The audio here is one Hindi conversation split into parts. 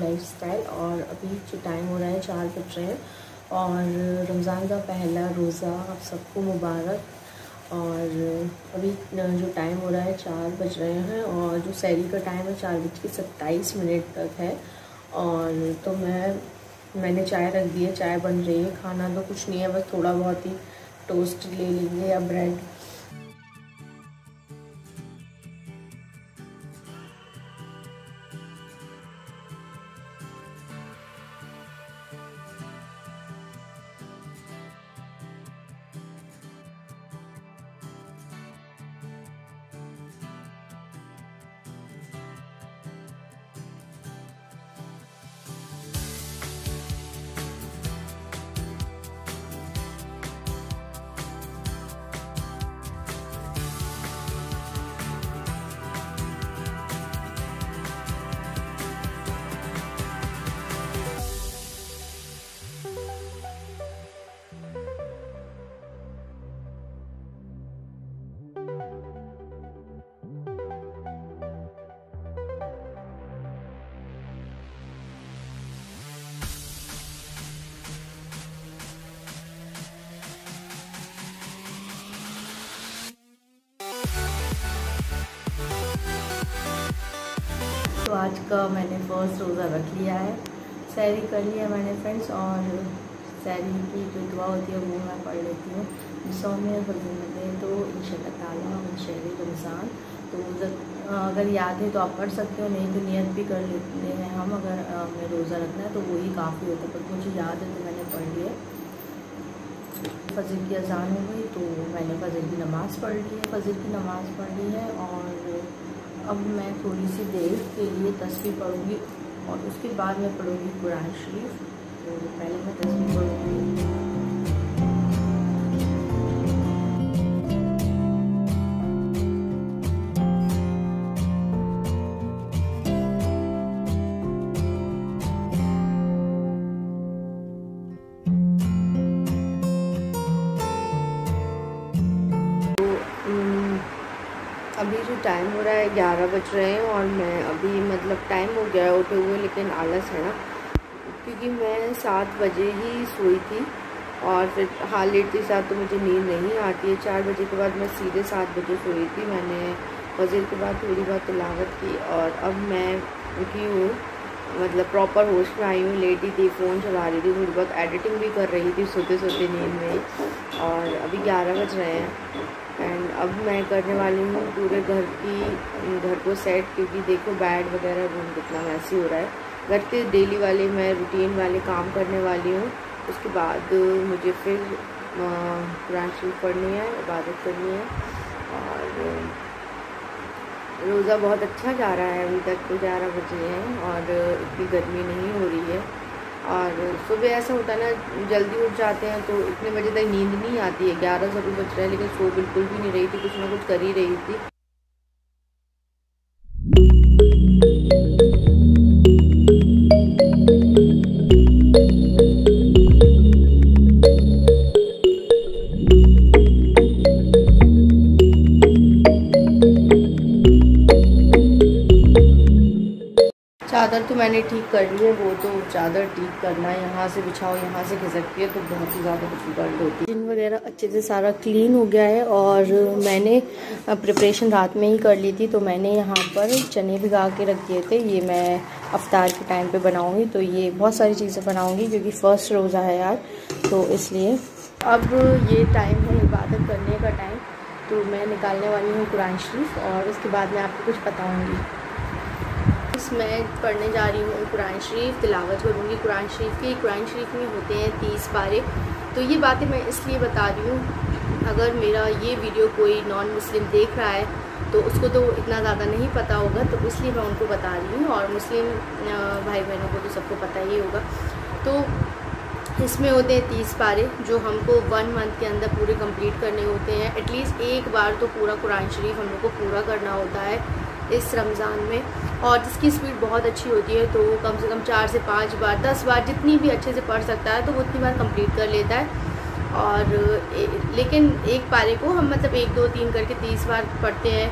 लाइफस्टाइल। और अभी जो टाइम हो रहा है 4 बज रहे हैं और रमज़ान का पहला रोज़ा आप सबको मुबारक। और अभी जो टाइम हो रहा है 4 बज रहे हैं और जो सहरी का टाइम है 4:27 तक है। और तो मैंने चाय रख दी है, चाय बन रही है। खाना तो कुछ नहीं है, बस थोड़ा बहुत ही टोस्ट ले लेंगे या ब्रेड। तो आज का मैंने फर्स्ट रोज़ा रख लिया है, सहरी कर लिया मैंने फ्रेंड्स। और सहरी की जो दुआ होती है वो मैं पढ़ लेती हूँ। सौम्य फजीलतें तो इंशाअल्लाह ताला शहरी रमज़ान। तो अगर याद है तो आप पढ़ सकते हो, नहीं तो नियत भी कर लेते हैं हम। अगर हमें रोज़ा रखना है तो वही काफ़ी होता है, पर मुझे याद है तो मैंने पढ़ लिया। फजर की अजान हो गई तो मैंने फजर की नमाज़ पढ़ ली है, फजर की नमाज़ पढ़ ली है। और अब मैं थोड़ी सी देर के लिए तस्बीह पढ़ूँगी और उसके बाद मैं पढ़ूँगी कुरान शरीफ। तो पहले मैं तस्बीह पढ़ूँगी। अभी जो टाइम हो रहा है 11 बज रहे हैं और मैं अभी मतलब टाइम हो गया है उठे हुए, लेकिन आलस है ना, क्योंकि मैं 7 बजे ही सोई थी और फिर हाल लेटती 7 तो मुझे नींद नहीं आती है। 4 बजे के बाद मैं सीधे 7 बजे सोई थी। मैंने फजर के बाद थोड़ी बहुत तिलावत की और अब मैं उठी हूँ, मतलब प्रॉपर होश में आई हूँ। लेटी थी, फ़ोन चला रही थी, थोड़ी बहुत एडिटिंग भी कर रही थी सोते सोते नींद में ही। और अभी 11 बज रहे हैं एंड अब मैं करने वाली हूँ पूरे घर को सेट, क्योंकि देखो बेड वगैरह रूम कितना मैसी हो रहा है। घर के डेली वाले मैं रूटीन वाले काम करने वाली हूँ। उसके बाद मुझे फिर कुरान शरीफ पढ़नी है, इबादत करनी है। और रोज़ा बहुत अच्छा जा रहा है, अभी तक तो 11 बजे हैं और इतनी गर्मी नहीं हो रही है। और सुबह ऐसा होता है ना, जल्दी उठ जाते हैं तो इतने बजे तक नींद नहीं आती है। 11 ज़रूर बज रहे हैं, लेकिन सो बिल्कुल भी नहीं रही थी, कुछ ना कुछ कर ही रही थी। चादर तो मैंने ठीक कर ली है, वो तो चादर ठीक करना है, यहाँ से बिछाओ यहाँ से खिसकती है तो बहुत ही ज़्यादा डिफिकल्ट होती है। जिन वगैरह अच्छे से सारा क्लीन हो गया है और मैंने प्रिपरेशन रात में ही कर ली थी। तो मैंने यहाँ पर चने भिगा के रख दिए थे, ये मैं अफ्तार के टाइम पे बनाऊँगी। तो ये बहुत सारी चीज़ें बनाऊँगी क्योंकि फ़र्स्ट रोज़ा है यार, तो इसलिए। अब ये टाइम है इबादत करने का टाइम, तो मैं निकालने वाली हूँ कुरान शरीफ और उसके बाद मैं आपको कुछ बताऊँगी। मैं पढ़ने जा रही हूँ कुरान शरीफ, तिलावत करूँगी कुरान शरीफ की। कुरान शरीफ में होते हैं 30 पारे। तो ये बातें मैं इसलिए बता रही हूँ, अगर मेरा ये वीडियो कोई नॉन मुस्लिम देख रहा है तो उसको तो इतना ज़्यादा नहीं पता होगा, तो इसलिए मैं उनको बता रही हूँ। और मुस्लिम भाई बहनों को तो सबको पता ही होगा। तो इसमें होते हैं 30 पारे जो हमको 1 मंथ के अंदर पूरे कंप्लीट करने होते हैं। एटलीस्ट एक बार तो पूरा कुरान शरीफ हम लोग को पूरा करना होता है इस रमज़ान में। और जिसकी स्पीड बहुत अच्छी होती है तो वो कम से कम 4 से 5 बार 10 बार जितनी भी अच्छे से पढ़ सकता है तो वो उतनी बार कंप्लीट कर लेता है। और लेकिन एक पारे को हम मतलब 1 2 3 करके 30 बार पढ़ते हैं।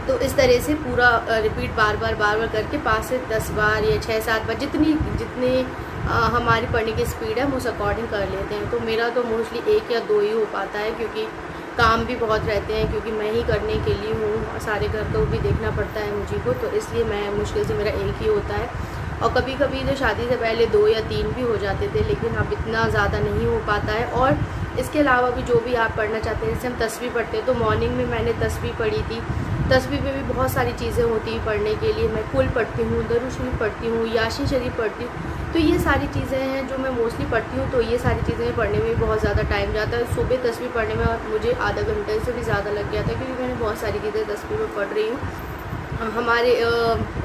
तो इस तरह से पूरा रिपीट बार बार करके 5 से 10 बार या 6-7 बार जितनी हमारी पढ़ने की स्पीड है हम उस अकॉर्डिंग कर लेते हैं। तो मेरा तो मोस्टली 1 या 2 ही हो पाता है, क्योंकि काम भी बहुत रहते हैं, क्योंकि मैं ही करने के लिए हूँ, सारे घर को भी देखना पड़ता है मुझे को, तो इसलिए मैं मुश्किल से मेरा 1 ही होता है। और कभी कभी तो शादी से पहले 2 या 3 भी हो जाते थे, लेकिन अब इतना ज़्यादा नहीं हो पाता है। और इसके अलावा भी जो भी आप पढ़ना चाहते हैं, जैसे हम तस्वीर पढ़ते हैं, तो मॉर्निंग में मैंने तस्वीर पढ़ी थी। तस्वीर में भी बहुत सारी चीज़ें होती हैं पढ़ने के लिए। मैं कुल पढ़ती हूँ, दरूद शरीफ पढ़ती हूँ, यासीन शरीफ पढ़ती हूँ, तो ये सारी चीज़ें हैं जो मैं मोस्टली पढ़ती हूँ। तो ये सारी चीज़ें पढ़ने में भी बहुत ज़्यादा टाइम जाता है। सुबह तस्वीर पढ़ने में मुझे आधा घंटे से भी ज़्यादा लग गया था, क्योंकि मैंने बहुत सारी चीज़ें तस्वीर में पढ़ रही हूँ। हमारे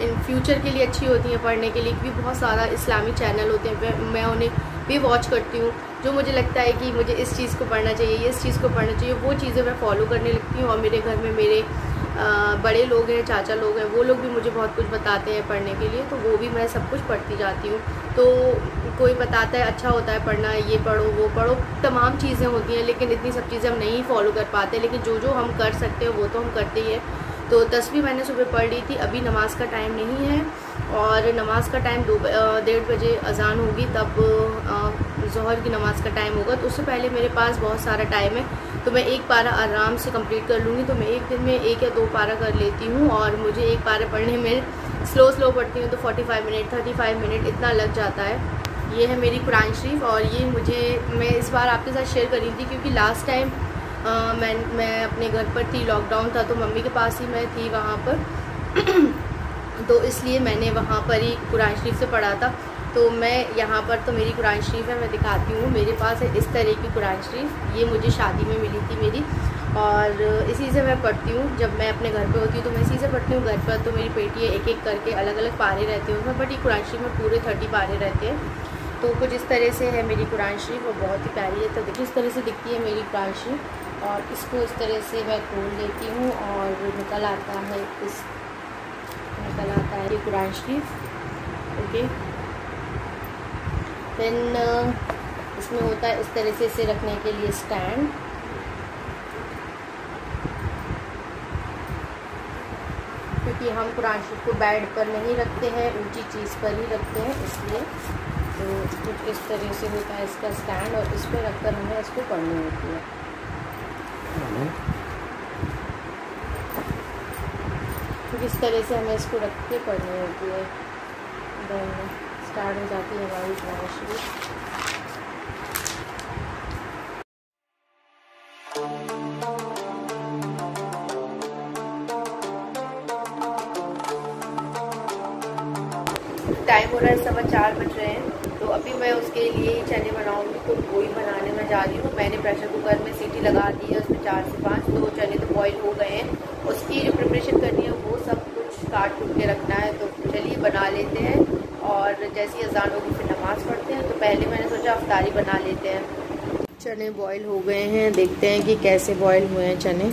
इन फ्यूचर के लिए अच्छी होती हैं पढ़ने के लिए, क्योंकि बहुत सारा इस्लामी चैनल होते हैं, मैं उन्हें भी वॉच करती हूँ। जो मुझे लगता है कि मुझे इस चीज़ को पढ़ना चाहिए, इस चीज़ को पढ़ना चाहिए, वो चीज़ें मैं फॉलो करने लगती हूँ। और मेरे घर में मेरे बड़े लोग हैं, चाचा लोग हैं, वो लोग भी मुझे बहुत कुछ बताते हैं पढ़ने के लिए, तो वो भी मैं सब कुछ पढ़ती जाती हूँ। तो कोई बताता है अच्छा होता है पढ़ना, ये पढ़ो वो पढ़ो, तमाम चीज़ें होती हैं, लेकिन इतनी सब चीज़ें हम नहीं फॉलो कर पाते। लेकिन जो हम कर सकते हैं वो तो हम करते ही हैं। तो तस्वीर मैंने सुबह पढ़ ली थी। अभी नमाज का टाइम नहीं है, और नमाज का टाइम 1:30 बजे अजान होगी, तब ज़ोहर की नमाज़ का टाइम होगा। तो उससे पहले मेरे पास बहुत सारा टाइम है, तो मैं 1 पारा आराम से कंप्लीट कर लूँगी। तो मैं एक दिन में 1 या 2 पारा कर लेती हूँ, और मुझे 1 पारा पढ़ने में स्लो पढ़ती हूँ तो 45 मिनट 35 मिनट इतना लग जाता है। ये है मेरी कुरान शरीफ, और ये मैं इस बार आपके साथ शेयर कर रही थी, क्योंकि लास्ट टाइम मैं अपने घर पर थी, लॉकडाउन था, तो मम्मी के पास ही मैं थी वहाँ पर तो इसलिए मैंने वहाँ पर ही कुरान शरीफ से पढ़ा था। तो मैं यहाँ पर तो मेरी कुरान शरीफ है, मैं दिखाती हूँ। मेरे पास है इस तरह की कुरान शरीफ, ये मुझे शादी में मिली थी मेरी, और इसी से मैं पढ़ती हूँ। जब मैं अपने घर पे होती हूँ तो मैं इसी से पढ़ती हूँ। घर पर तो मेरी बेटी है, एक एक करके अलग अलग पारे रहते हैं उसमें, बट ये कुरान शरीफ में पूरे 30 पारे रहते हैं। तो कुछ इस तरह से है मेरी कुरान शरीफ, और बहुत ही प्यारी है। तो देखिए इस तरह से दिखती है मेरी कुरान शरीफ, और इसको इस तरह से मैं खोल लेती हूँ, और निकल आता है ये कुरान शरीफ। ओके, देन इसमें होता है इस तरह से इसे रखने के लिए स्टैंड। क्योंकि हम कुरान शरीफ को बेड पर नहीं रखते हैं, ऊंची चीज़ पर ही रखते हैं, इसलिए तो कुछ इस तरह से होता है इसका स्टैंड, और इस पर रखकर हमें इसको पढ़नी होती है। तो इस तरह से हमें इसको रख के पढ़नी होती है। देन स्टार्ट हो जाती है हमारी कुरान शरीफ। टाइम हो रहा है 4:15 बज रहे हैं, तो अभी मैं उसके लिए ही चने बनाऊंगी, तो वही बनाने में जा रही हूँ। मैंने प्रेशर कुकर में सीटी लगा दी है, उसमें 4 से 5, तो चने तो बॉईल हो गए हैं। उसकी जो प्रिपरेशन करनी है वो सब कुछ काट कूट के रखना है, तो चलिए बना लेते हैं। और जैसी अजान होगी फिर नमाज़ पढ़ते हैं। तो पहले मैंने सोचा अफ्तारी बना लेते हैं। चने बॉईल हो गए हैं, देखते हैं कि कैसे बॉईल हुए हैं चने।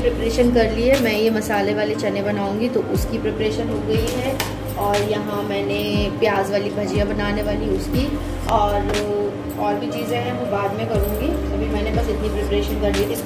प्रिपरेशन कर लिए। मैं ये मसाले वाले चने बनाऊंगी, तो उसकी प्रिपरेशन हो गई है। और यहाँ मैंने प्याज वाली भजिया बनाने वाली उसकी, और भी चीज़ें हैं वो बाद में करूँगी। अभी मैंने बस इतनी प्रिपरेशन कर ली थी।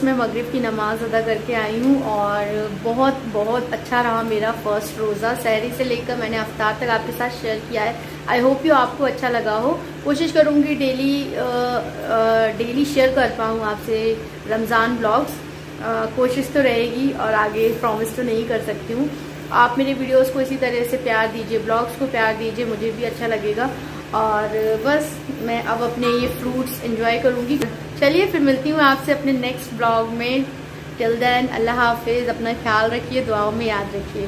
ऑलमोस्ट मैं मगरिब की नमाज़ अदा करके आई हूँ और बहुत बहुत अच्छा रहा मेरा फर्स्ट रोज़ा। सहरी से लेकर मैंने अफ्तार तक आपके साथ शेयर किया है। आई होप यू आपको अच्छा लगा हो। कोशिश करूँगी डेली शेयर कर पाऊँ आपसे रमज़ान ब्लॉग्स। कोशिश तो रहेगी और आगे प्रॉमिस तो नहीं कर सकती हूँ। आप मेरे वीडियोस को इसी तरह से प्यार दीजिए, ब्लॉग्स को प्यार दीजिए, मुझे भी अच्छा लगेगा। और बस मैं अब अपने ये फ्रूट्स एंजॉय करूँगी। चलिए फिर मिलती हूँ आपसे अपने नेक्स्ट ब्लॉग में। टिल देन अल्लाह हाफिज़, अपना ख्याल रखिए, दुआओं में याद रखिए।